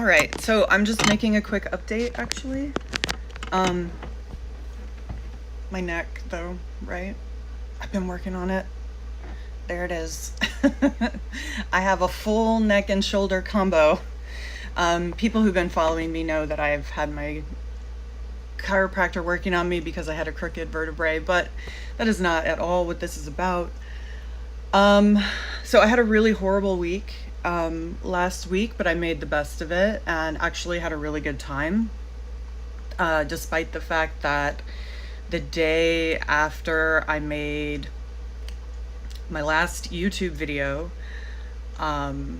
All right, so I'm just making a quick update, actually. My neck, though, right? I've been working on it. There it is. I have a full neck and shoulder combo. People who've been following me know that I've had my chiropractor working on me because I had a crooked vertebrae, but that is not at all what this is about. So I had a really horrible week last week, but I made the best of it and actually had a really good time, despite the fact that the day after I made my last YouTube video, I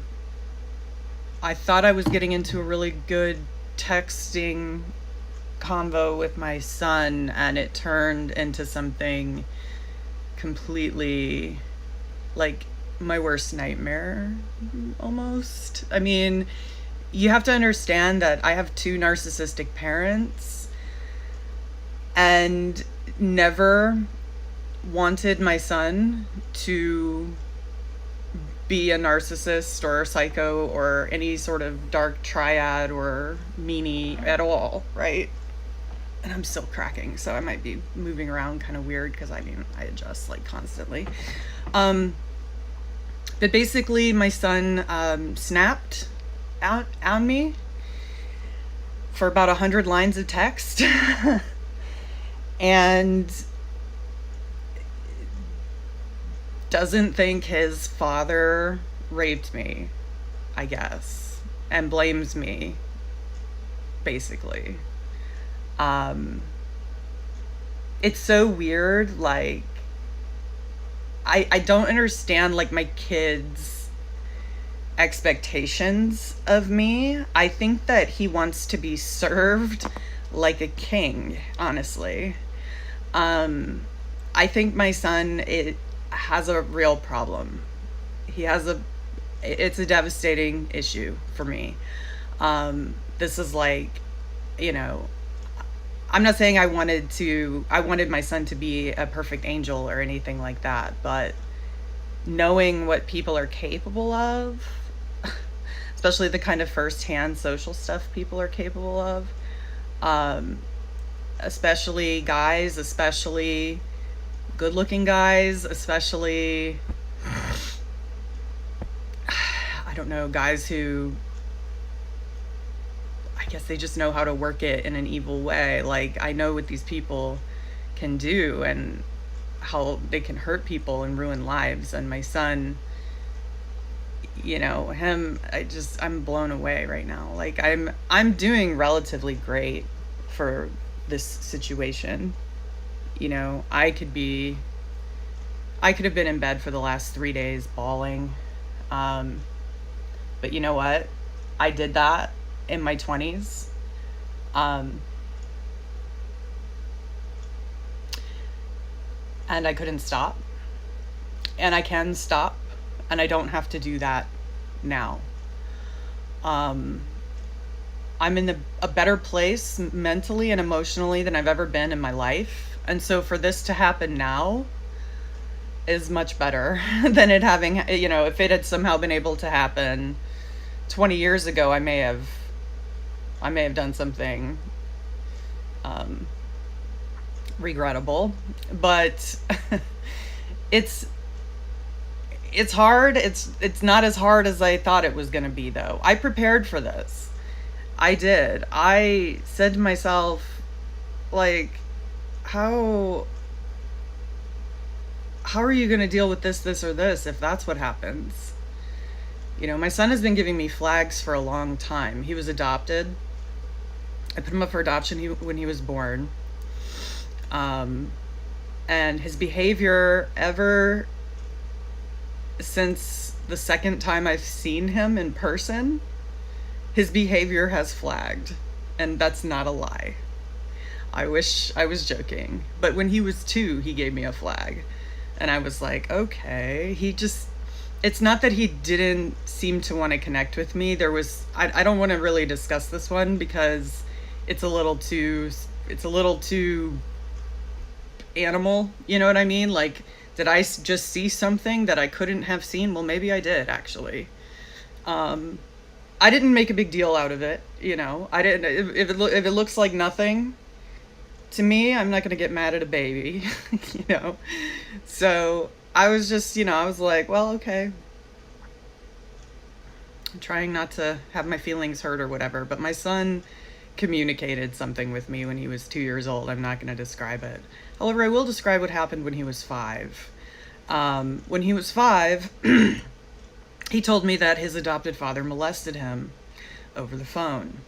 thought I was getting into a really good texting convo with my son, and it turned into something completely like my worst nightmare, almost. I mean, you have to understand that I have two narcissistic parents and never wanted my son to be a narcissist or a psycho or any sort of dark triad or meanie at all, right? And I'm still cracking, so I might be moving around kind of weird because I adjust like constantly. But basically my son snapped out on me for about 100 lines of text and doesn't think his father raped me, I guess, and blames me, basically. It's so weird, like, I don't understand, like, my kids' expectations of me. I think that he wants to be served like a king, honestly. I think my son has a real problem. It's a devastating issue for me. This is like, you know, I'm not saying I wanted my son to be a perfect angel or anything like that, but knowing what people are capable of, especially the kind of firsthand social stuff people are capable of, especially guys, especially good-looking guys, especially, I don't know, guys who, I guess they just know how to work it in an evil way. Like, I know what these people can do and how they can hurt people and ruin lives. And my son, you know, I'm blown away right now. Like, I'm doing relatively great for this situation. You know, I could have been in bed for the last 3 days bawling. But you know what? I did that in my 20s. And I couldn't stop. And I can stop. And I don't have to do that now. I'm in a better place mentally and emotionally than I've ever been in my life. And so for this to happen now is much better than it having, you know, if it had somehow been able to happen 20 years ago, I may have done something regrettable, but it's hard. It's not as hard as I thought it was going to be, though. I prepared for this. I did. I said to myself, like, how are you going to deal with this, or this if that's what happens? You know, my son has been giving me flags for a long time. He was adopted. I put him up for adoption when he was born. And his behavior ever since the second time I've seen him in person, his behavior has flagged. And that's not a lie. I wish I was joking. But when he was 2, he gave me a flag. And I was like, okay. It's not that he didn't seem to want to connect with me. I don't want to really discuss this one because it's a little too animal, you know what I mean? Like, did I just see something that I couldn't have seen? Well, maybe I did, actually. I didn't make a big deal out of it, you know. I didn't. If it looks like nothing to me, I'm not gonna get mad at a baby, you know. So I was just, you know, I was like, well, okay. I'm trying not to have my feelings hurt or whatever. But my son communicated something with me when he was 2 years old. I'm not gonna describe it. However, I will describe what happened when he was 5. When he was 5. He told me that his adopted father molested him over the phone,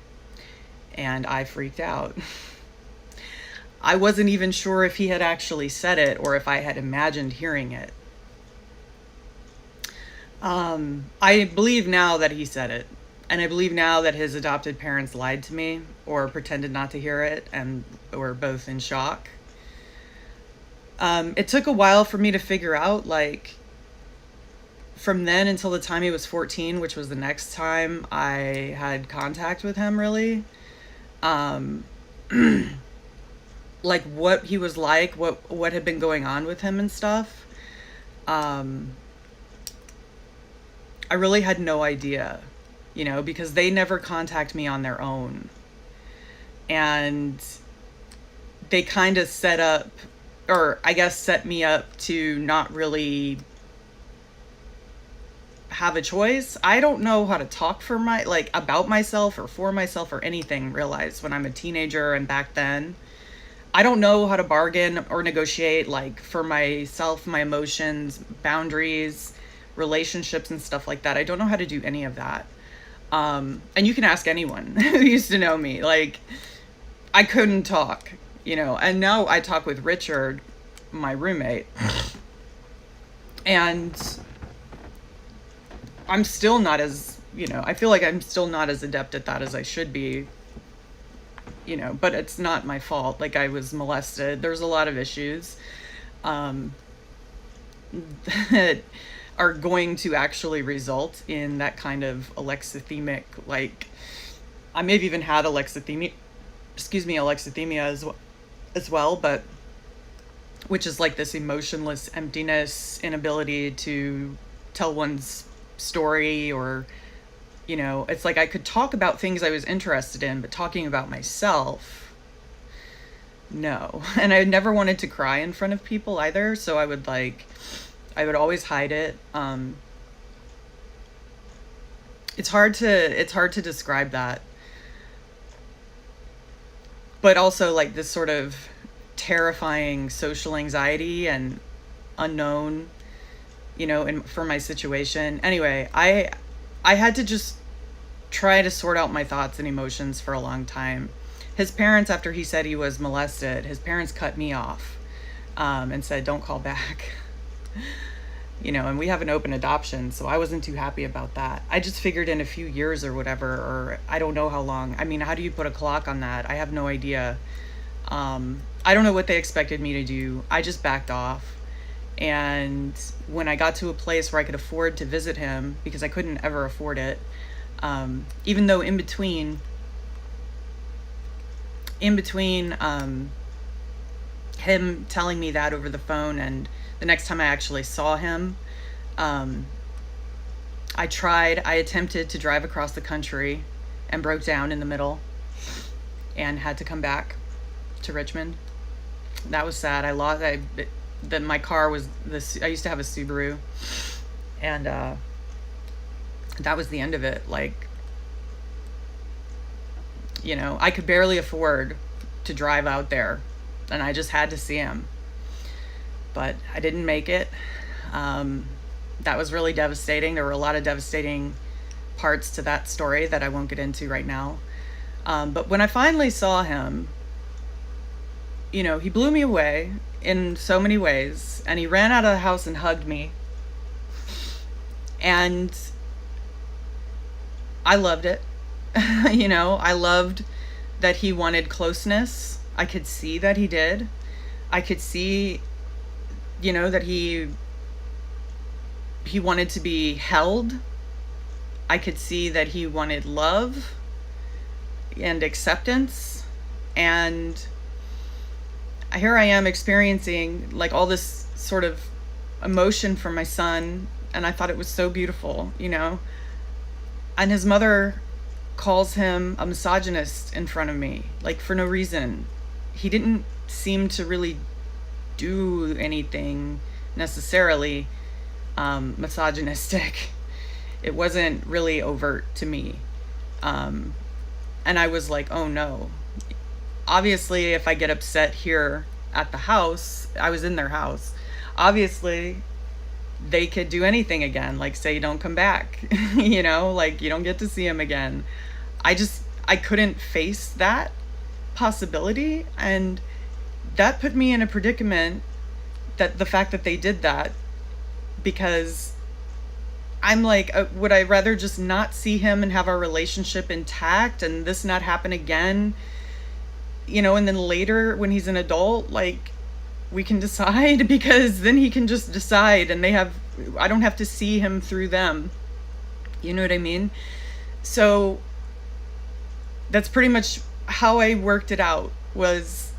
and I freaked out. I wasn't even sure if he had actually said it or if I had imagined hearing it. I believe now that he said it, and I believe now that his adopted parents lied to me or pretended not to hear it and were both in shock. It took a while for me to figure out, like, from then until the time he was 14, which was the next time I had contact with him, really, like what he was like, what had been going on with him and stuff. I really had no idea, you know, because they never contact me on their own. And they kind of set up, or I guess set me up to not really have a choice. I don't know how to talk for about myself or for myself or anything, realized when I'm a teenager and back then. I don't know how to bargain or negotiate, like, for myself, my emotions, boundaries, relationships and stuff like that. I don't know how to do any of that. And you can ask anyone who used to know me. Like, I couldn't talk, you know. And now I talk with Richard, my roommate. And I'm still not as, you know, I feel like I'm still not as adept at that as I should be, you know, but it's not my fault. Like, I was molested. There's a lot of issues that are going to actually result in that kind of alexithemic, like, I may have even had alexithymia as well, but which is like this emotionless emptiness, inability to tell one's story, or, you know, it's like I could talk about things I was interested in, but talking about myself, no. And I never wanted to cry in front of people either, so I would always hide it. It's hard to describe that, but also like this sort of terrifying social anxiety and unknown, you know, for my situation. Anyway, I had to just try to sort out my thoughts and emotions for a long time. His parents, after he said he was molested, his parents cut me off, and said, don't call back. You know, and we have an open adoption, so I wasn't too happy about that. I just figured in a few years or whatever, or I don't know how long. I mean, how do you put a clock on that? I have no idea. I don't know what they expected me to do. I just backed off. And when I got to a place where I could afford to visit him, because I couldn't ever afford it, even though in between him telling me that over the phone and the next time I actually saw him, I attempted to drive across the country and broke down in the middle and had to come back to Richmond. That was sad. My car was I used to have a Subaru, and that was the end of it. Like, you know, I could barely afford to drive out there, and I just had to see him. But I didn't make it. That was really devastating. There were a lot of devastating parts to that story that I won't get into right now. But when I finally saw him, you know, he blew me away in so many ways, and he ran out of the house and hugged me. And I loved it. You know, I loved that he wanted closeness. I could see that he did. I could see, you know, that he wanted to be held. I could see that he wanted love and acceptance. And here I am experiencing like all this sort of emotion from my son, and I thought it was so beautiful, you know. And his mother calls him a misogynist in front of me, like for no reason. He didn't seem to really do anything necessarily misogynistic. It wasn't really overt to me. And I was like, oh no. Obviously, if I get upset here at the house, I was in their house. Obviously, they could do anything again, like say, don't come back, like you don't get to see him again. I couldn't face that possibility. And that put me in a predicament, that the fact that they did that, because I'm like, would I rather just not see him and have our relationship intact and this not happen again? And then later when he's an adult, like we can decide, because then he can just decide and I don't have to see him through them. You know what I mean? So that's pretty much how I worked it out, was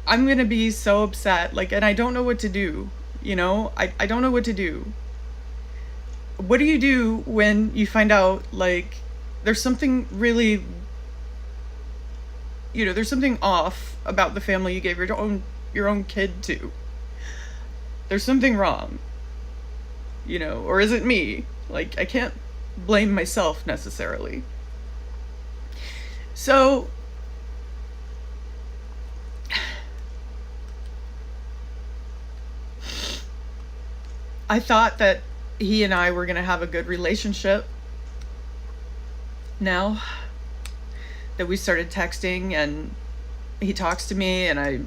I'm going to be so upset, like, and I don't know what to do. I don't know what to do. What do you do when you find out, like, there's something really, there's something off about the family you gave your own kid to? There's something wrong, or is it me? Like, I can't blame myself necessarily. So I thought that he and I were going to have a good relationship. Now that we started texting and he talks to me, and I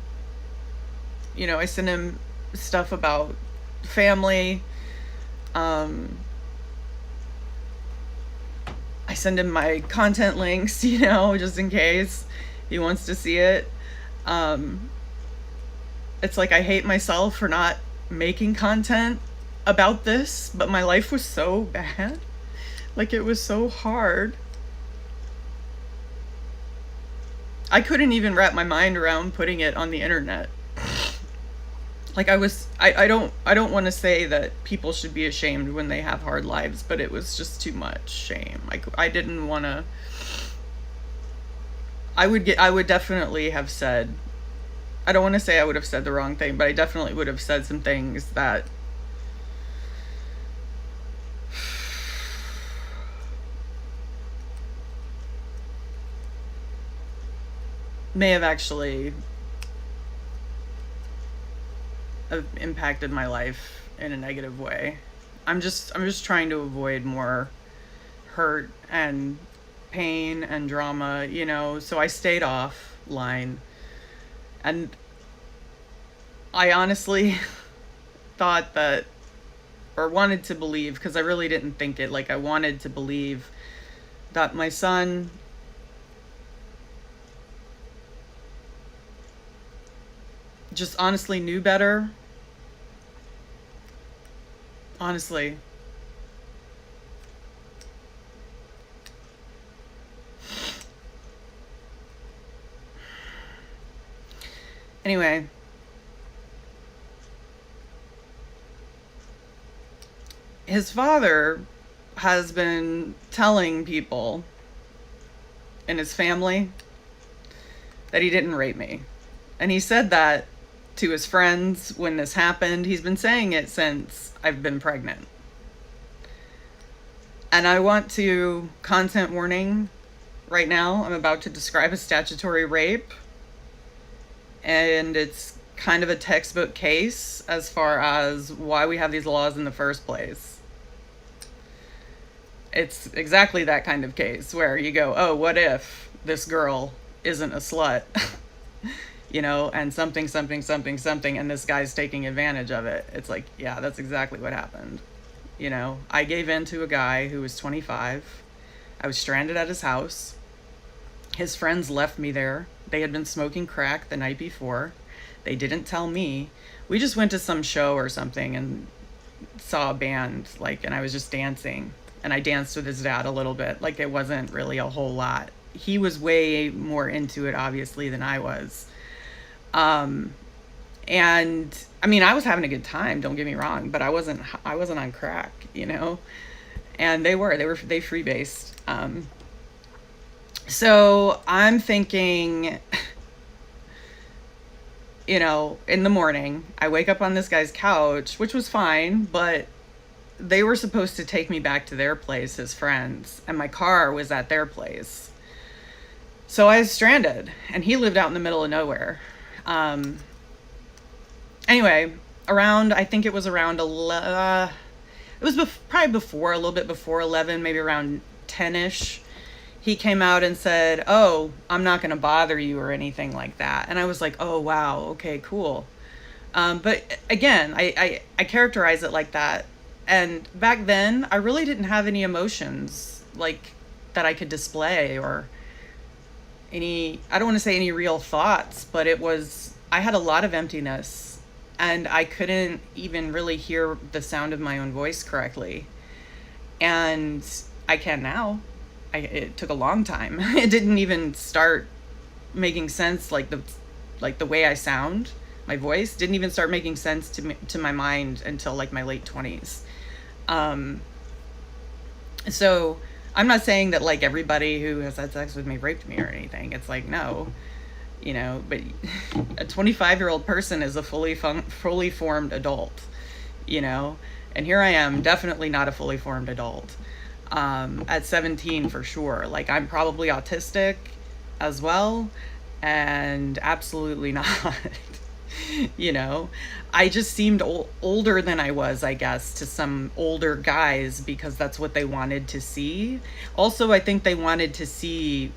send him stuff about family. I send him my content links, just in case he wants to see it. It's like I hate myself for not making content about this, but my life was so bad. Like, it was so hard. I couldn't even wrap my mind around putting it on the internet. Like, I don't want to say that people should be ashamed when they have hard lives, but it was just too much shame. I didn't want to. I would definitely have said, I don't want to say I would have said the wrong thing, but I definitely would have said some things that may have actually impacted my life in a negative way. I'm just trying to avoid more hurt and pain and drama, so I stayed offline. And I honestly thought that, or wanted to believe, because I really didn't think it, like I wanted to believe that my son just honestly knew better. Honestly. Anyway. His father has been telling people in his family that he didn't rape me. And he said that to his friends when this happened. He's been saying it since I've been pregnant. And I want to, content warning right now, I'm about to describe a statutory rape. And it's kind of a textbook case as far as why we have these laws in the first place. It's exactly that kind of case where you go, oh, what if this girl isn't a slut? And something, and this guy's taking advantage of it. It's like, yeah, that's exactly what happened. I gave in to a guy who was 25. I was stranded at his house. His friends left me there. They had been smoking crack the night before. They didn't tell me. We just went to some show or something and saw a band, and I was just dancing. And I danced with his dad a little bit. Like, it wasn't really a whole lot. He was way more into it, obviously, than I was. And I mean, I was having a good time, don't get me wrong, but I wasn't on crack, And they freebased. So I'm thinking, you know, in the morning, I wake up on this guy's couch, which was fine, but they were supposed to take me back to their place as friends, and my car was at their place. So I was stranded, and he lived out in the middle of nowhere. Anyway, I think it was around, it was probably before, a little bit before 11, maybe around 10-ish. He came out and said, "Oh, I'm not going to bother you," or anything like that. And I was like, "Oh, wow, okay, cool." But again, I characterize it like that. And back then, I really didn't have any emotions like that I could display, or I don't want to say any real thoughts, but I had a lot of emptiness, and I couldn't even really hear the sound of my own voice correctly. And I can now. It took a long time. It didn't even start making sense, like the way I sound, my voice didn't even start making sense to my mind until like my late 20s. So I'm not saying that like everybody who has had sex with me raped me or anything. It's like, no, you know, but a 25-year-old person is a fully formed adult, you know, and here I am, definitely not a fully formed adult. At 17 for sure. Like, I'm probably autistic as well, and absolutely not. You know, I just seemed older than I was, I guess, to some older guys, because that's what they wanted to see. Also, I think they wanted to see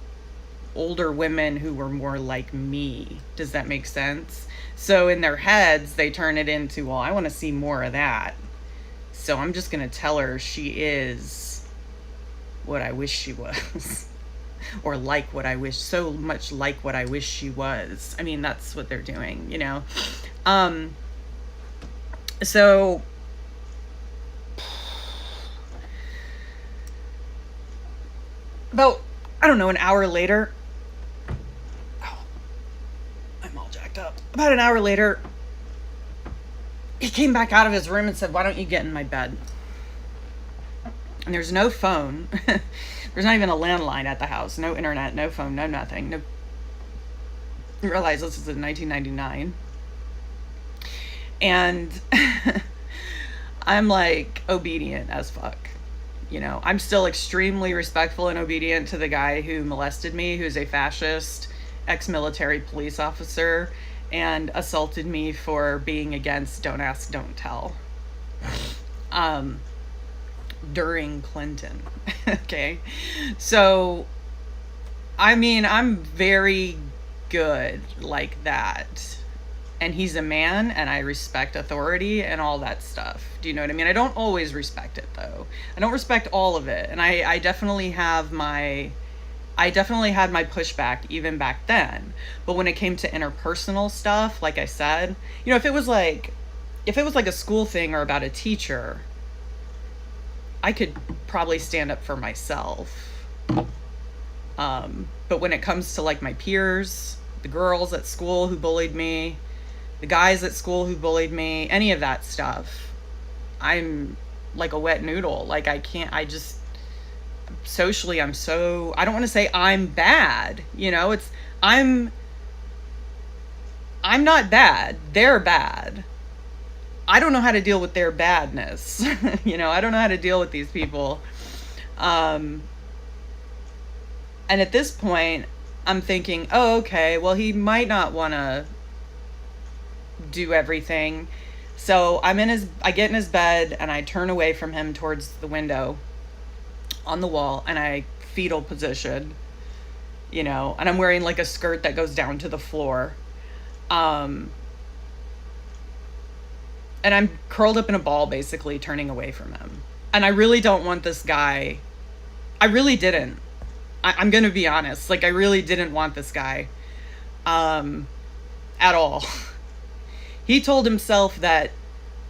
older women who were more like me. Does that make sense? So in their heads, they turn it into, well, I want to see more of that, so I'm just going to tell her she is what I wish she was. Or like what I wish, so much like what I wish she was. I mean, that's what they're doing, you know. So about, I don't know, an hour later, I'm all jacked up. About an hour later, he came back out of his room and said, "Why don't you get in my bed?" And there's no phone. There's not even a landline at the house. No internet, no phone, no nothing. No. I realize this is in 1999. And I'm like obedient as fuck. You know, I'm still extremely respectful and obedient to the guy who molested me, who's a fascist ex-military police officer, and assaulted me for being against Don't Ask, Don't Tell. During Clinton. Okay. So, I mean, I'm very good like that. And he's a man, and I respect authority and all that stuff. Do you know what I mean? I don't always respect it, though. I don't respect all of it. And I definitely had my pushback even back then. But when it came to interpersonal stuff, like I said, you know, if it was like a school thing or about a teacher, I could probably stand up for myself. But when it comes to like my peers, the girls at school who bullied me, the guys at school who bullied me, any of that stuff, I'm like a wet noodle. Like socially, I don't want to say I'm bad, you know, I'm not bad. They're bad. I don't know how to deal with their badness. You know, I don't know how to deal with these people. And at this point, I'm thinking, oh, okay, well, he might not want to do everything. So I get in his bed, and I turn away from him towards the window on the wall, and I fetal position, you know, and I'm wearing like a skirt that goes down to the floor. And I'm curled up in a ball, basically, turning away from him. And I really don't want this guy. I really didn't. I'm going to be honest. Like, I really didn't want this guy. At all. He told himself that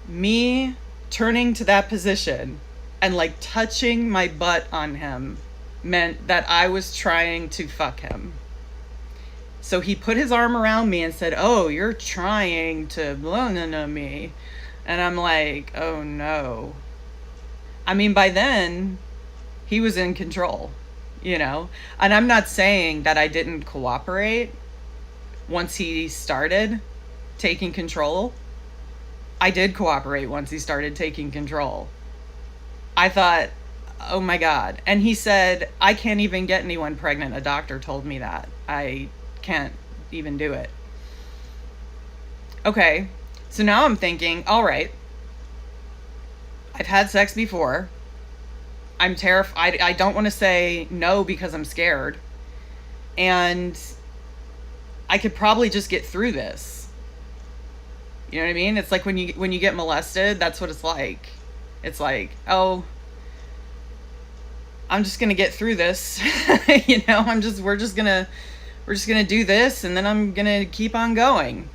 me turning to that position and, like, touching my butt on him meant that I was trying to fuck him. So he put his arm around me and said, "Oh, you're trying to blah, blah, blah, me." And I'm like, oh no. I mean, by then, he was in control, you know? And I'm not saying that I didn't cooperate once he started taking control. I did cooperate once he started taking control. I thought, oh my God. And he said, I can't even get anyone pregnant. A doctor told me that. I can't even do it. Okay, so now I'm thinking, all right, I've had sex before. I'm terrified. I don't want to say no because I'm scared. And I could probably just get through this. You know what I mean? It's like when you get molested, that's what it's like. It's like, oh, I'm just going to get through this. You know, we're just going to do this, and then I'm going to keep on going.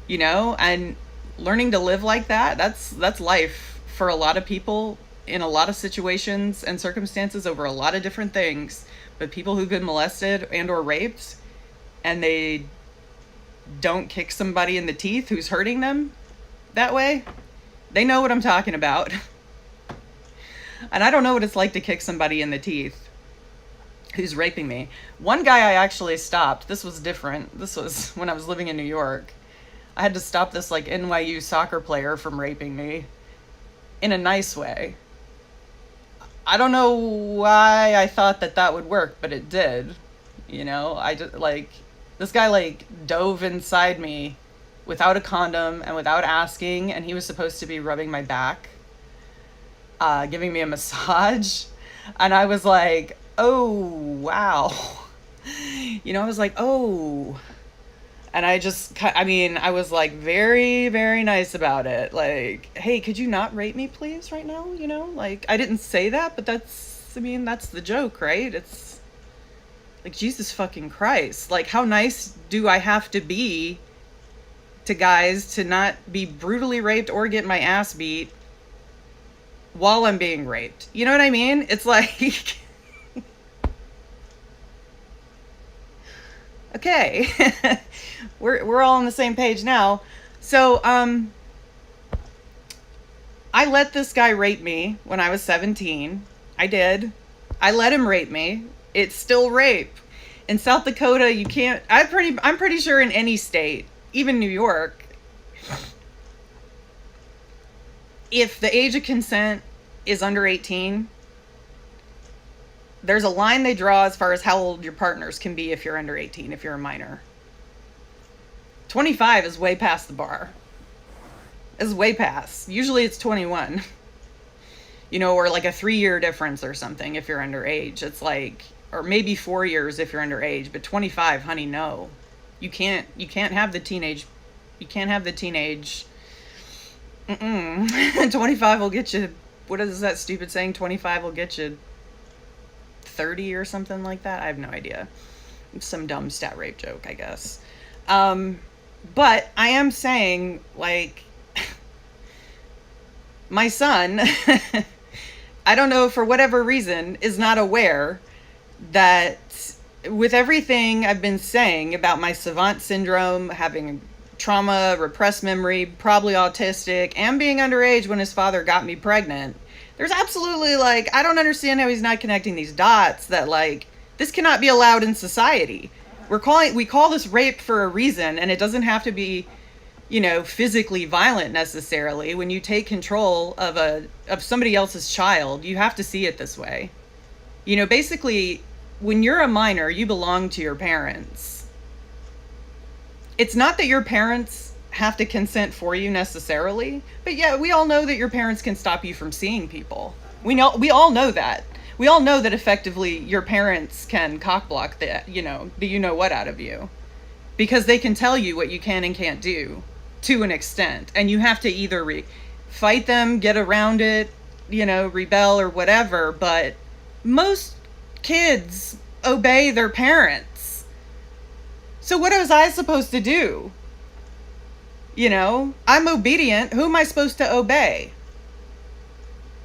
You know, and learning to live like that, that's life for a lot of people in a lot of situations and circumstances over a lot of different things. But people who've been molested and or raped, and they don't kick somebody in the teeth who's hurting them that way, they know what I'm talking about. And I don't know what it's like to kick somebody in the teeth who's raping me. One guy I actually stopped. This was different. This was when I was living in New York. I had to stop this like NYU soccer player from raping me in a nice way. I don't know why I thought that would work, but it did. You know, I just like, this guy like dove inside me without a condom and without asking, and he was supposed to be rubbing my back, giving me a massage, and I was like, oh wow. You know, I was like, oh. And I was like very, very nice about it. Like, hey, could you not rape me, please, right now? You know, like, I didn't say that, but that's the joke, right? It's like, Jesus fucking Christ. Like, how nice do I have to be to guys to not be brutally raped or get my ass beat while I'm being raped? You know what I mean? It's like, okay. We're all on the same page now. So, I let this guy rape me when I was 17. I did. I let him rape me. It's still rape. In South Dakota, you can't, I'm pretty sure in any state, even New York, if the age of consent is under 18, there's a line they draw as far as how old your partners can be if you're under 18, if you're a minor. 25 is way past the bar. It's way past. Usually it's 21. You know, or like a 3-year difference or something if you're underage. It's like, or maybe 4 years if you're underage, but 25, honey, no. You can't have the teenage, 25 will get you, what is that stupid saying? 25 will get you 30 or something like that. I have no idea. It's some dumb stat rape joke, I guess. But I am saying, like, my son, I don't know, for whatever reason, is not aware that with everything I've been saying about my savant syndrome, having trauma, repressed memory, probably autistic, and being underage when his father got me pregnant, there's absolutely, like, I don't understand how he's not connecting these dots that, like, this cannot be allowed in society. We call this rape for a reason, and it doesn't have to be, you know, physically violent necessarily. When you take control of somebody else's child, you have to see it this way. You know, basically, when you're a minor, you belong to your parents. It's not that your parents have to consent for you necessarily, but yeah, we all know that your parents can stop you from seeing people. We all know that. We all know that effectively your parents can cockblock the you know what out of you, because they can tell you what you can and can't do to an extent, and you have to either fight them, get around it, you know, rebel or whatever. But most kids obey their parents. So what was I supposed to do? You know, I'm obedient. Who am I supposed to obey?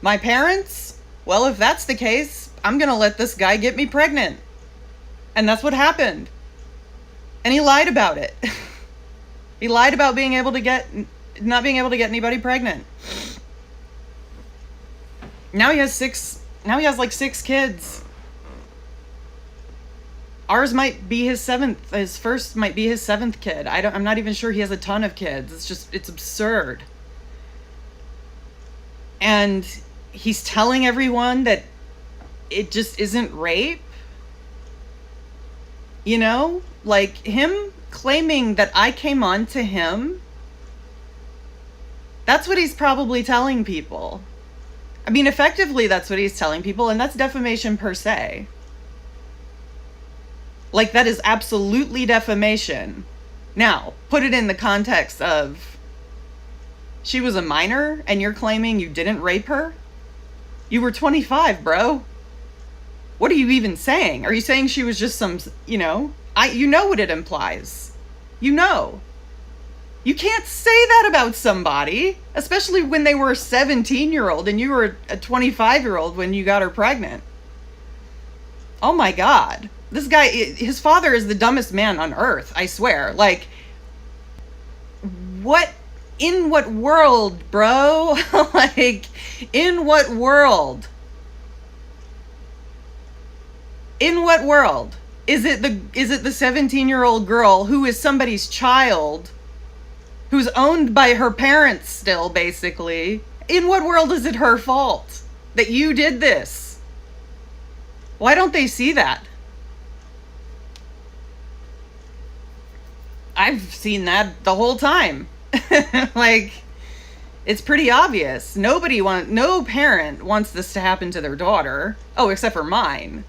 My parents? Well, if that's the case, I'm going to let this guy get me pregnant. And that's what happened. And he lied about it. He lied about not being able to get anybody pregnant. Now he has six. Now he has like 6 kids. Ours might be his 7th. His first might be his 7th kid. I'm not even sure he has a ton of kids. It's absurd. And he's telling everyone that it just isn't rape. You know? Like, him claiming that I came on to him, that's what he's probably telling people. I mean, effectively, that's what he's telling people, and that's defamation per se. Like, that is absolutely defamation. Now, put it in the context of, she was a minor, and you're claiming you didn't rape her? You were 25, bro. What are you even saying? Are you saying she was just some, you know? You know what it implies. You know. You can't say that about somebody, especially when they were a 17-year-old and you were a 25-year-old when you got her pregnant. Oh my God. This guy, his father is the dumbest man on earth, I swear. Like, what, in what world, bro? Like, in what world? In what world? Is it the 17-year-old girl who is somebody's child, who's owned by her parents still, basically? In what world is it her fault that you did this? Why don't they see that? I've seen that the whole time. Like, it's pretty obvious. No parent wants this to happen to their daughter. Oh, except for mine.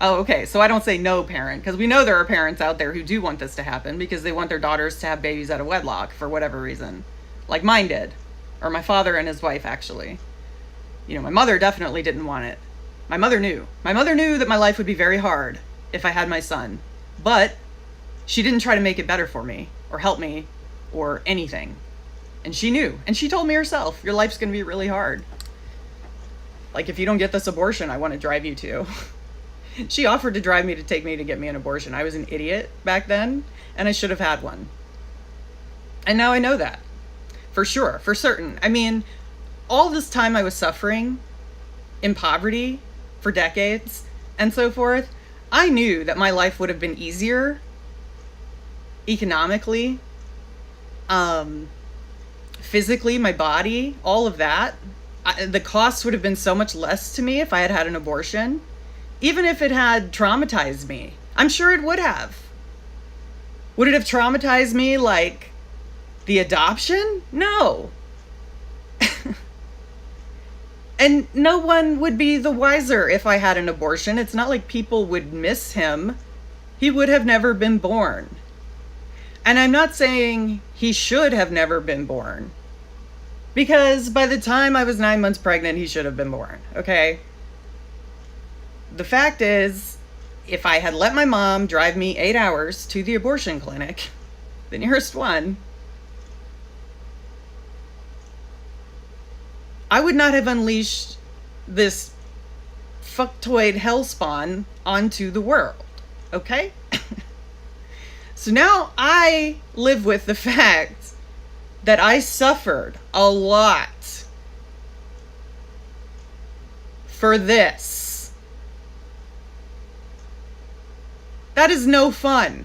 Oh, okay. So I don't say no parent, because we know there are parents out there who do want this to happen because they want their daughters to have babies out of wedlock for whatever reason. Like mine did. Or my father and his wife, actually. You know, my mother definitely didn't want it. My mother knew. My mother knew that my life would be very hard if I had my son. But she didn't try to make it better for me or help me or anything. And she knew. And she told me herself, your life's going to be really hard. Like, if you don't get this abortion, I want to drive you to. She offered to drive me to take me to get me an abortion. I was an idiot back then, and I should have had one. And now I know that. For sure, for certain. I mean, all this time I was suffering in poverty for decades and so forth, I knew that my life would have been easier economically, physically, my body, all of that. The costs would have been so much less to me if I had had an abortion. Even if it had traumatized me. I'm sure it would have. Would it have traumatized me like the adoption? No. And no one would be the wiser if I had an abortion. It's not like people would miss him. He would have never been born. And I'm not saying he should have never been born. Because by the time I was 9 months pregnant, he should have been born. Okay? The fact is, if I had let my mom drive me 8 hours to the abortion clinic, the nearest one, I would not have unleashed this fucktoid hellspawn onto the world. Okay? So now I live with the fact that I suffered a lot for this. That is no fun.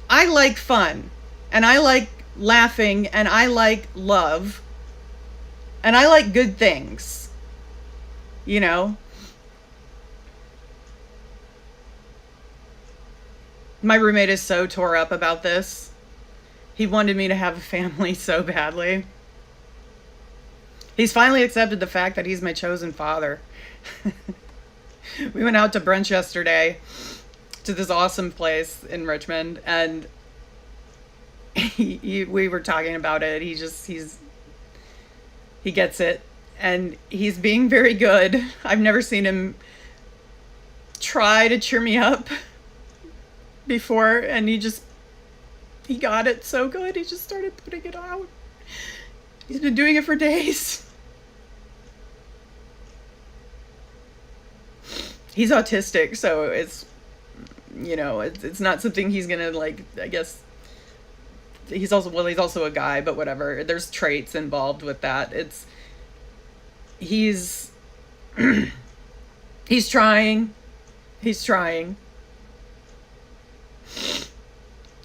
I like fun, and I like laughing, and I like love, and I like good things. You know? My roommate is so tore up about this. He wanted me to have a family so badly. He's finally accepted the fact that he's my chosen father. We went out to brunch yesterday to this awesome place in Richmond, and we were talking about it. He gets it, and he's being very good. I've never seen him try to cheer me up before, and he got it so good. He just started putting it out. He's been doing it for days. He's autistic, so it's, you know, it's not something he's gonna, like, I guess, he's also a guy, but whatever. There's traits involved with that. He's He's trying. He's trying.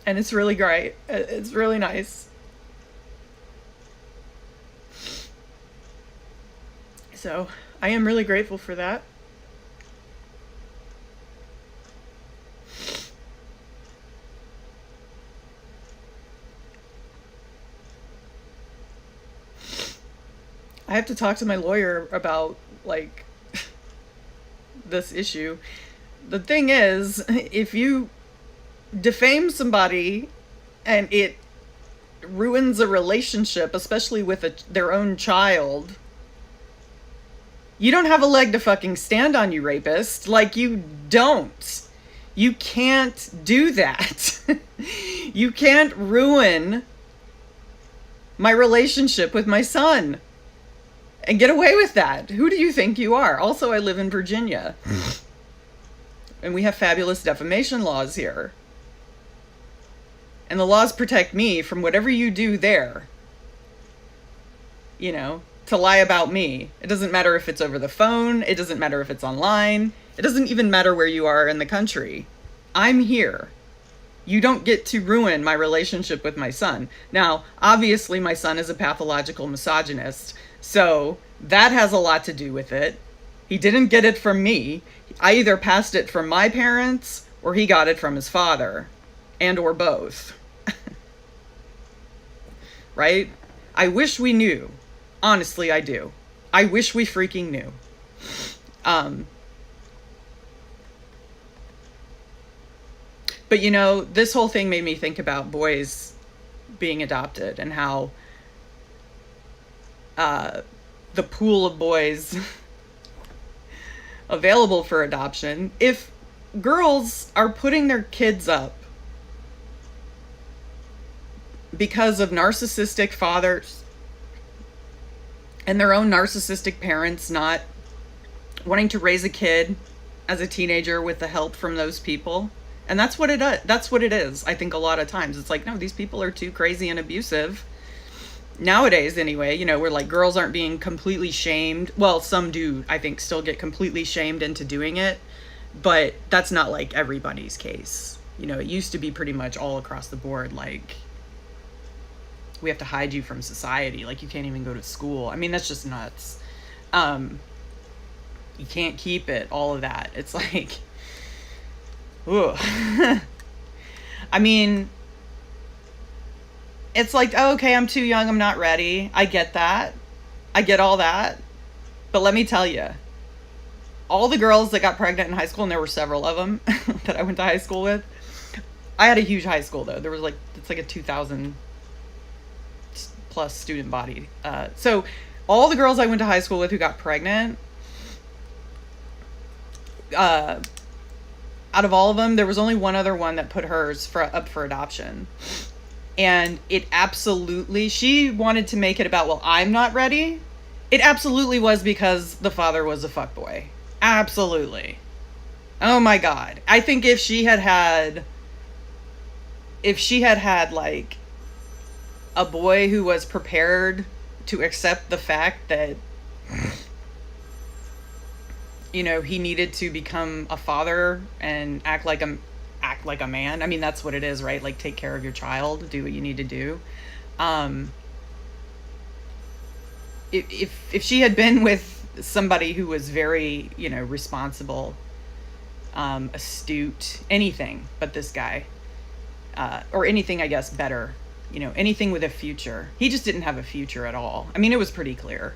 And it's really great. It's really nice. So I am really grateful for that. I have to talk to my lawyer about, like, this issue. The thing is, if you defame somebody and it ruins a relationship, especially with their own child, you don't have a leg to fucking stand on, you rapist. Like, you don't. You can't do that. You can't ruin my relationship with my son and get away with that. Who do you think you are? Also, I live in Virginia. And we have fabulous defamation laws here. And the laws protect me from whatever you do there. You know, to lie about me. It doesn't matter if it's over the phone. It doesn't matter if it's online. It doesn't even matter where you are in the country. I'm here. You don't get to ruin my relationship with my son. Now, obviously, my son is a pathological misogynist, so that has a lot to do with it. He didn't get it from me. I either passed it from my parents or he got it from his father, and or both. Right? I wish we knew. Honestly, I do. I wish we freaking knew. But, you know, this whole thing made me think about boys being adopted and how the pool of boys available for adoption, if girls are putting their kids up because of narcissistic fathers and their own narcissistic parents not wanting to raise a kid as a teenager with the help from those people. And that's what it is. I think a lot of times it's like, no, these people are too crazy and abusive. Nowadays, anyway, you know, where like girls aren't being completely shamed. Well, some do, I think, still get completely shamed into doing it. But that's not like everybody's case. You know, it used to be pretty much all across the board. Like, we have to hide you from society. Like, you can't even go to school. I mean, that's just nuts. You can't keep it, all of that. It's like, ooh. I mean, it's like, oh, okay, I'm too young, I'm not ready. I get that. I get all that. But let me tell you, all the girls that got pregnant in high school, and there were several of them that I went to high school with. I had a huge high school, though. There was like, it's like a 2,000 plus student body. So all the girls I went to high school with who got pregnant, out of all of them, there was only one other one that put hers up for adoption. And it absolutely, she wanted to make it about, well, I'm not ready. It absolutely was because the father was a fuckboy. Absolutely. Oh my God. I think if she had had like a boy who was prepared to accept the fact that, you know, he needed to become a father and act like a man. I mean, that's what it is, right? Like, take care of your child, do what you need to do. If she had been with somebody who was very, you know, responsible, astute, anything but this guy, or anything, I guess, better, you know, anything with a future. He just didn't have a future at all. I mean, it was pretty clear.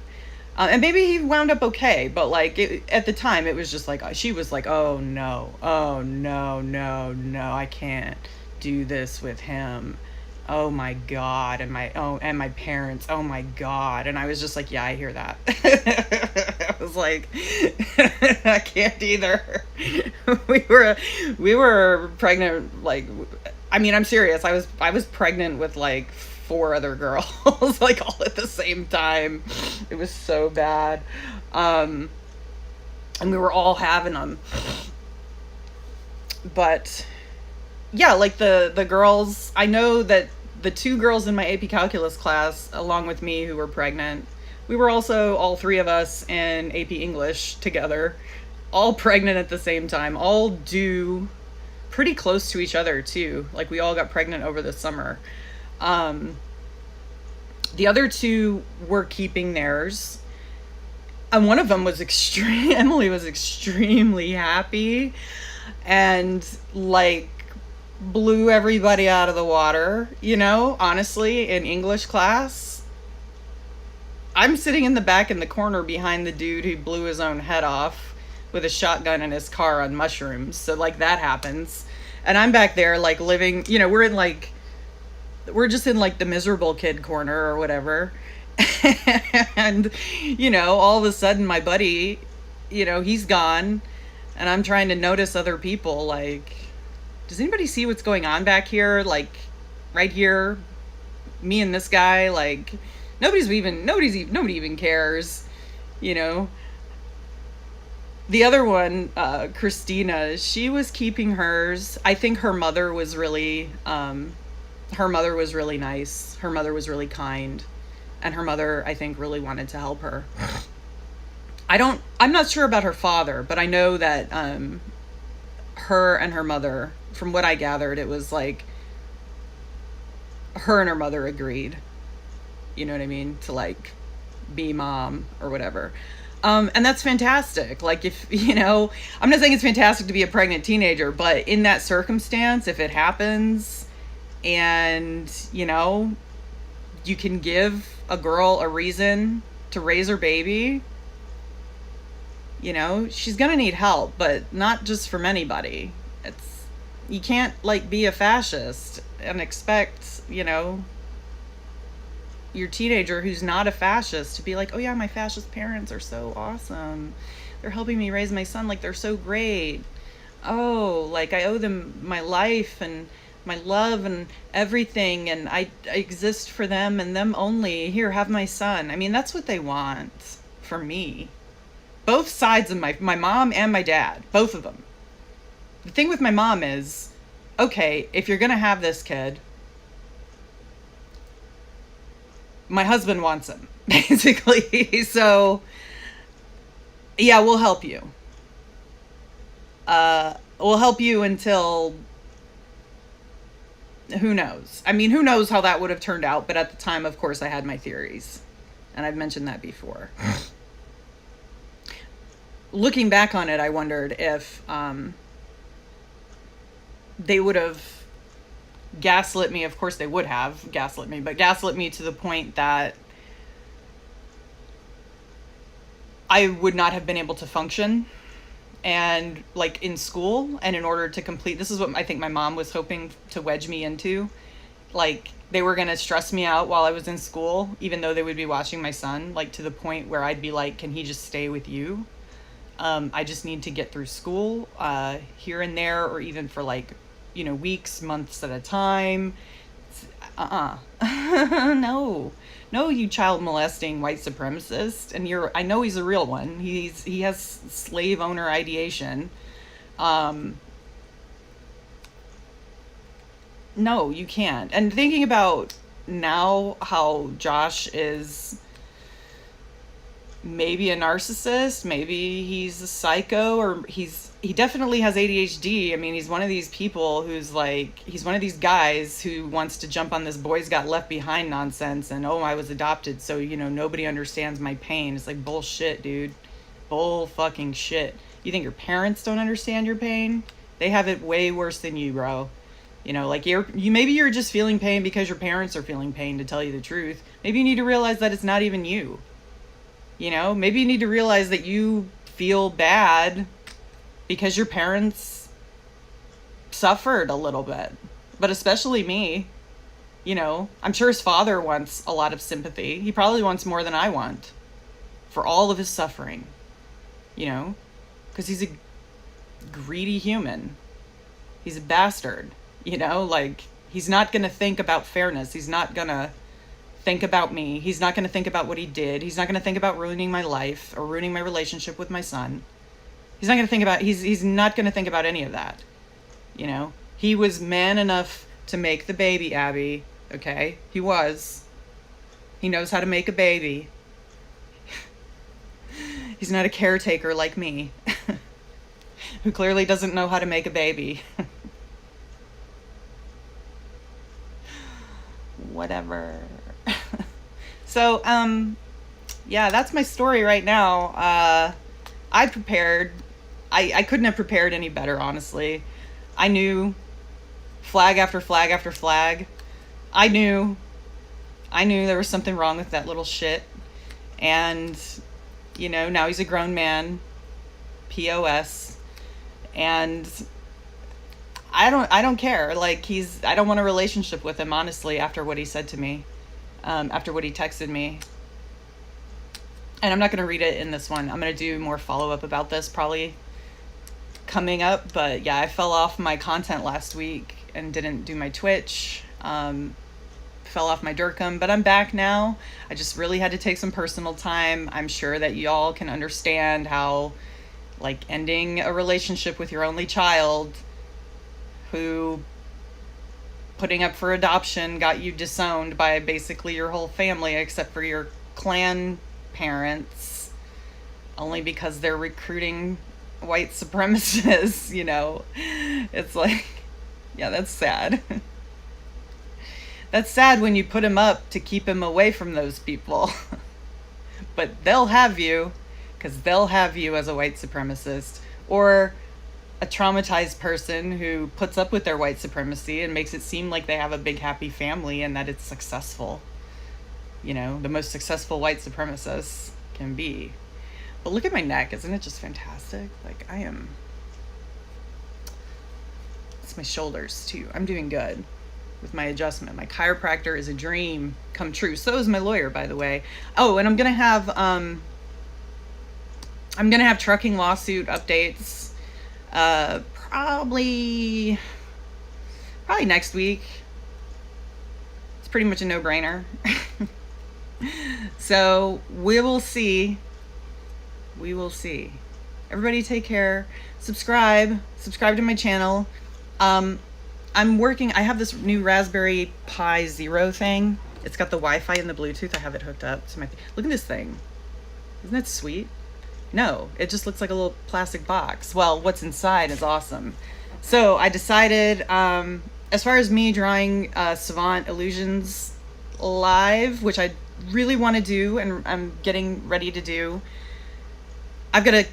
And maybe he wound up okay, but like at the time it was just like, she was like, oh no, I can't do this with him. Oh my God. And my parents, oh my God. And I was just like, yeah, I hear that. I was like, I can't either. we were pregnant. Like, I mean, I'm serious. I was pregnant with like 4 other girls, like all at the same time. It was so bad. And we were all having them. But yeah, like the girls, I know that the 2 girls in my AP Calculus class, along with me, who were pregnant, we were also, all three of us, in AP English together, all pregnant at the same time, all due pretty close to each other too. Like, we all got pregnant over the summer. The other two were keeping theirs. And one of them was Emily was extremely happy and, like, blew everybody out of the water, honestly, in English class. I'm sitting in the back in the corner behind the dude who blew his own head off with a shotgun in his car on mushrooms. So, like, that happens. And I'm back there, like, living, we're just in, like, the miserable kid corner or whatever. And, all of a sudden my buddy, he's gone, and I'm trying to notice other people, like, does anybody see what's going on back here? Like, right here, me and this guy, like, nobody even cares, The other one, Christina, she was keeping hers. I think her mother was really nice. Her mother was really kind. And her mother, I think, really wanted to help her. I'm not sure about her father, but I know that her and her mother, from what I gathered, it was like her and her mother agreed, you know what I mean, to, like, be mom or whatever. And that's fantastic. Like, if, I'm not saying it's fantastic to be a pregnant teenager, but in that circumstance, if it happens and, you can give a girl a reason to raise her baby, she's gonna need help, but not just from anybody. You can't, like, be a fascist and expect, your teenager who's not a fascist to be like, oh yeah, my fascist parents are so awesome. They're helping me raise my son. Like, they're so great. Oh, like, I owe them my life and my love and everything, and I exist for them and them only. Here, have my son. I mean, that's what they want for me. Both sides of my mom and my dad, both of them. The thing with my mom is, okay, if you're gonna have this kid, my husband wants him, basically. So, yeah, we'll help you. We'll help you until, who knows? I mean, who knows how that would have turned out, but at the time, of course, I had my theories. And I've mentioned that before. Looking back on it, I wondered if they would have gaslit me. Of course, they would have gaslit me, but gaslit me to the point that I would not have been able to function and, like, in school, and in order to complete, this is what I think my mom was hoping to wedge me into. Like, they were going to stress me out while I was in school, even though they would be watching my son, like, to the point where I'd be like, can he just stay with you? I just need to get through school, here and there, or even for, like, weeks, months at a time. No, you child molesting white supremacist. And I know he's a real one. He has slave owner ideation. No, you can't. And thinking about now how Josh is maybe a narcissist, maybe he's a psycho, or he definitely has ADHD. I mean, he's one of these people who's like, he's one of these guys who wants to jump on this boys got left behind nonsense and, oh, I was adopted, so, nobody understands my pain. It's like, bullshit, dude. Bull fucking shit. You think your parents don't understand your pain? They have it way worse than you, bro. Like, maybe you're just feeling pain because your parents are feeling pain, to tell you the truth. Maybe you need to realize that it's not even you. Maybe you need to realize that you feel bad because your parents suffered a little bit. But especially me. I'm sure his father wants a lot of sympathy. He probably wants more than I want for all of his suffering. Because he's a greedy human. He's a bastard. Like, he's not going to think about fairness. He's not going to think about me. He's not going to think about what he did. He's not going to think about ruining my life or ruining my relationship with my son. He's not going to think about, he's not going to think about any of that. He was man enough to make the baby, Abby. Okay? He was. He knows how to make a baby. He's not a caretaker like me, who clearly doesn't know how to make a baby. Whatever. So, yeah, that's my story right now. I prepared. I couldn't have prepared any better, honestly. I knew flag after flag after flag. I knew there was something wrong with that little shit. And, now he's a grown man, POS. And I don't care. Like, I don't want a relationship with him, honestly, after what he said to me, after what he texted me. And I'm not going to read it in this one. I'm going to do more follow-up about this probably coming up. But yeah, I fell off my content last week and didn't do my Twitch. Fell off my Durkheim, but I'm back now. I just really had to take some personal time. I'm sure that y'all can understand how, like, ending a relationship with your only child, who putting up for adoption got you disowned by basically your whole family except for your clan parents, only because they're recruiting white supremacists. It's like, yeah, that's sad. That's sad when you put him up to keep him away from those people. But they'll have you, because they'll have you as a white supremacist, or a traumatized person who puts up with their white supremacy and makes it seem like they have a big happy family and that it's successful. The most successful white supremacists can be. But look at my neck, isn't it just fantastic? Like, it's my shoulders too. I'm doing good with my adjustment. My chiropractor is a dream come true. So is my lawyer, by the way. Oh, and I'm gonna have trucking lawsuit updates probably next week. It's pretty much a no-brainer. So we will see. Everybody take care. Subscribe to my channel. I have this new Raspberry Pi Zero thing. It's got the Wi-Fi and the Bluetooth. I have it hooked up to my look at this thing. Isn't that sweet? No, it just looks like a little plastic box. Well, what's inside is awesome. So I decided, as far as me drawing Savant Illusions live, which I really want to do and I'm getting ready to do, I've got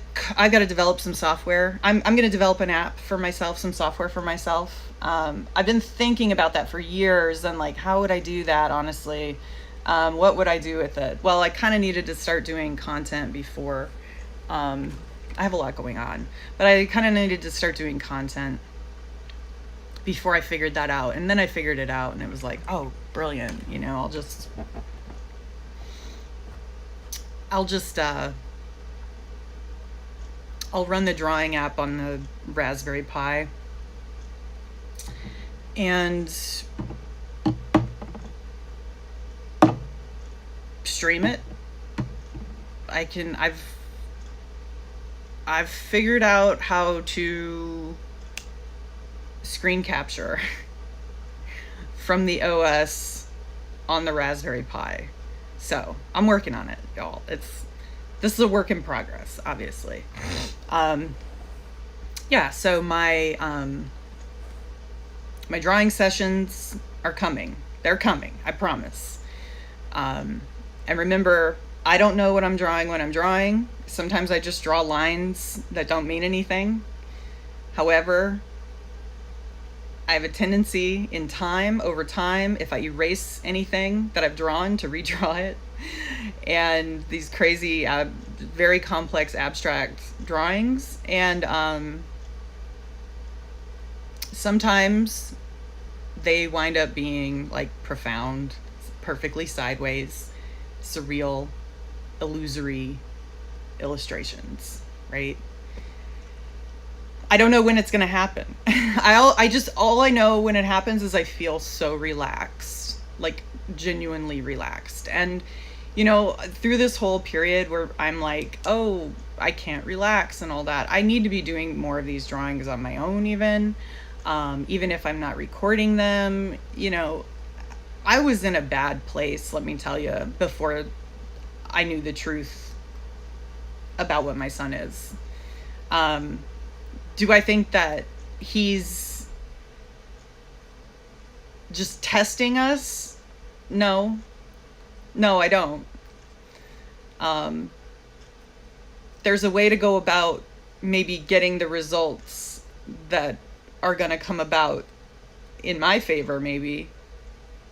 to develop some software. I'm going to develop an app for myself, some software for myself. I've been thinking about that for years, and like, how would I do that, honestly? What would I do with it? Well, I kind of needed to start doing content before. I have a lot going on, but I kind of needed to start doing content before I figured that out. And then I figured it out, and it was like, oh, brilliant. I'll run the drawing app on the Raspberry Pi and stream it. I've figured out how to screen capture from the OS on the Raspberry Pi. So I'm working on it, y'all. This is a work in progress, obviously. Yeah, so my drawing sessions are coming. They're coming, I promise. And remember, I don't know what I'm drawing when I'm drawing. Sometimes I just draw lines that don't mean anything. However, I have a tendency over time, if I erase anything that I've drawn, to redraw it. And these crazy, very complex abstract drawings. And sometimes they wind up being like profound, perfectly sideways, surreal, illusory illustrations, right? I don't know when it's going to happen. All I know when it happens is I feel so relaxed, like genuinely relaxed. And, through this whole period where I'm like, oh, I can't relax and all that, I need to be doing more of these drawings on my own, even if I'm not recording them. I was in a bad place, let me tell you, before I knew the truth about what my son is. Do I think that he's just testing us? No. No, I don't. Um, there's a way to go about maybe getting the results that are going to come about in my favor, maybe,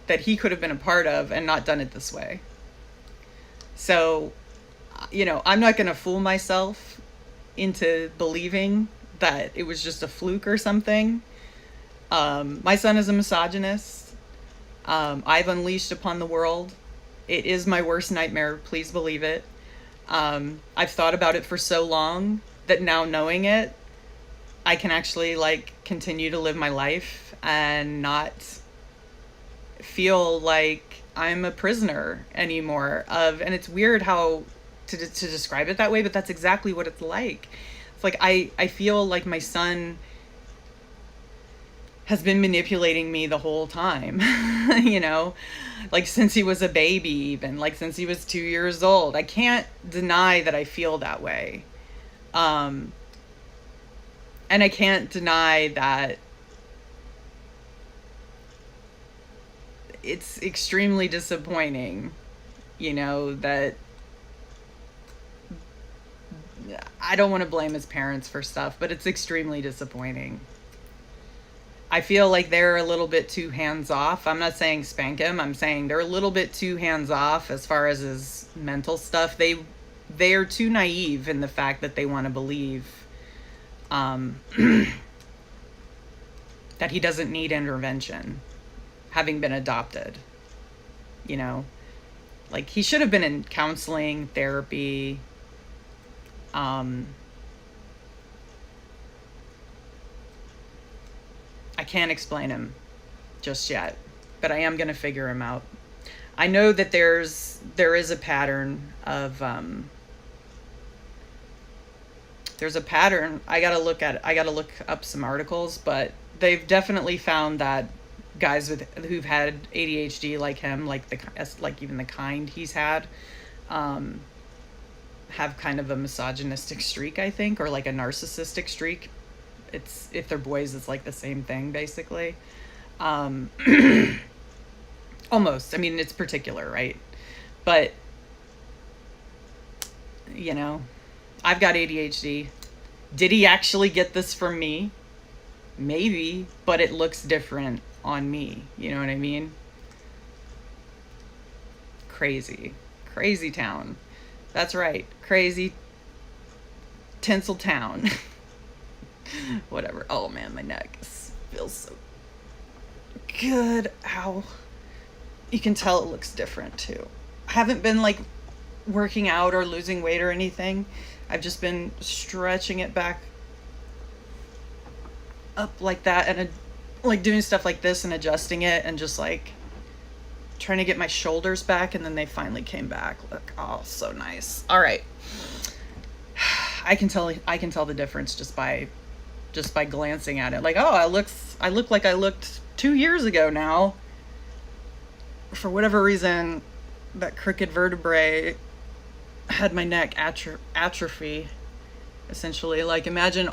that he could have been a part of and not done it this way. So, I'm not going to fool myself into believing that it was just a fluke or something. My son is a misogynist. I've unleashed upon the world. It is my worst nightmare, please believe it. I've thought about it for so long that now knowing it, I can actually continue to live my life and not feel like I'm a prisoner anymore and it's weird how to describe it that way, but that's exactly what it's like. It's like I feel like my son has been manipulating me the whole time, since he was a baby, even since he was 2 years old. I can't deny that I feel that way. And I can't deny that it's extremely disappointing, that I don't want to blame his parents for stuff, but it's extremely disappointing. I feel like they're a little bit too hands-off. I'm not saying spank him. I'm saying they're a little bit too hands-off as far as his mental stuff. They are too naive in the fact that they want to believe that he doesn't need intervention, having been adopted. He should have been in counseling, therapy. I can't explain him just yet, but I am going to figure him out. I know that there is a pattern of there's a pattern. I got to look up some articles, but they've definitely found that guys who've had ADHD like him, like even the kind he's had, have kind of a misogynistic streak, I think, or a narcissistic streak. It's, if they're boys, it's the same thing, basically. Almost. I mean, it's particular, right? But, I've got ADHD. Did he actually get this from me? Maybe, but it looks different on me. You know what I mean? Crazy town. That's right. Crazy tinsel town. Whatever. Oh man, my neck feels so good. Ow. You can tell it looks different too. I haven't been working out or losing weight or anything. I've just been stretching it back up like that and doing stuff like this and adjusting it and just trying to get my shoulders back, and then they finally came back. Look, oh, so nice. All right. I can tell the difference just by glancing at it. I look like I looked 2 years ago now. For whatever reason, that crooked vertebrae had my neck atrophy, essentially. Imagine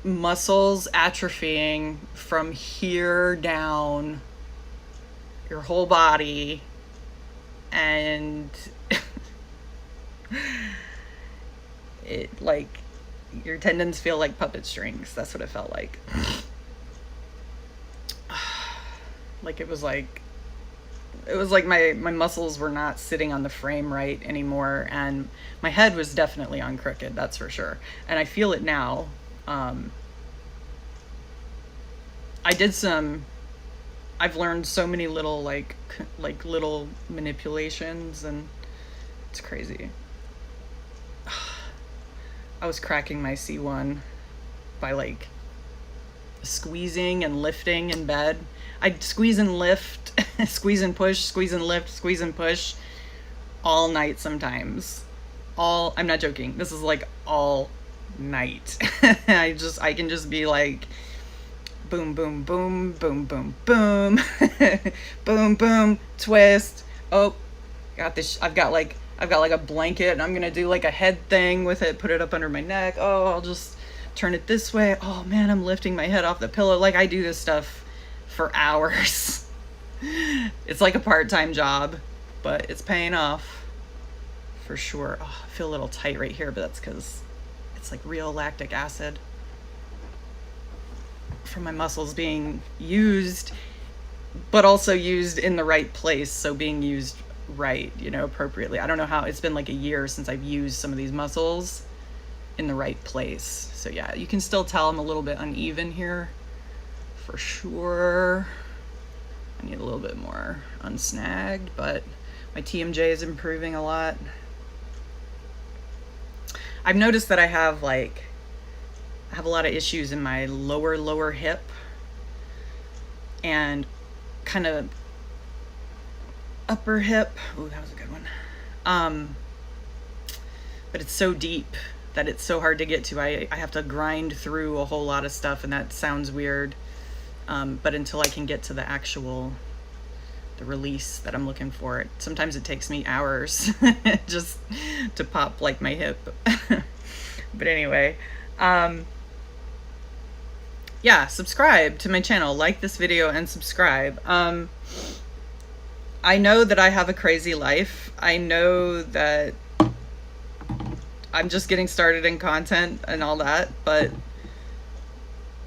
muscles atrophying from here down your whole body, and it your tendons feel like puppet strings. That's what it felt like. It was like my muscles were not sitting on the frame right anymore, and my head was definitely on crooked, that's for sure. And I feel it now. I've learned so many little little manipulations, and it's crazy. I was cracking my C1 by squeezing and lifting in bed. I'd squeeze and lift, squeeze and push, squeeze and lift, squeeze and push all night sometimes. I'm not joking. This is all night. I can just be boom, boom, boom, boom, boom, boom, boom, boom, twist. Oh, got this. I've got I've got like a blanket and I'm gonna do like a head thing with it, put it up under my neck. Oh, I'll just turn it this way. Oh man, I'm lifting my head off the pillow. Like, I do this stuff for hours. It's like a part-time job, but it's paying off for sure. Oh, I feel a little tight right here, but that's because it's like real lactic acid from my muscles being used, but also used in the right place. So being used right, you know, appropriately. I don't know how, it's been like a year since I've used some of these muscles in the right place. So yeah, you can still tell I'm a little bit uneven here for sure. I need a little bit more unsnagged, but my TMJ is improving a lot. I've noticed that I have a lot of issues in my lower hip and kind of upper hip. Oh, that was a good one. But it's so deep that it's so hard to get to. I have to grind through a whole lot of stuff, and that sounds weird. But until I can get to the release that I'm looking for, sometimes it takes me hours just to pop like my hip. But anyway, yeah, subscribe to my channel, like this video and subscribe. I know that I have a crazy life. I know that I'm just getting started in content and all that, but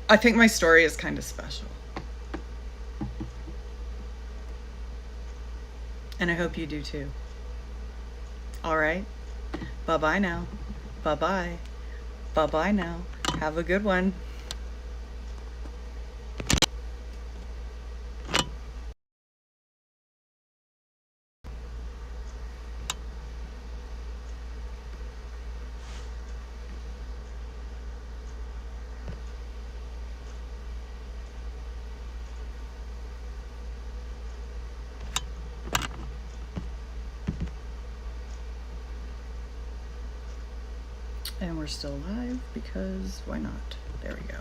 I think my story is kind of special. And I hope you do too. All right. Bye-bye now. Bye-bye. Bye-bye now. Have a good one. And we're still live because why not? There we go.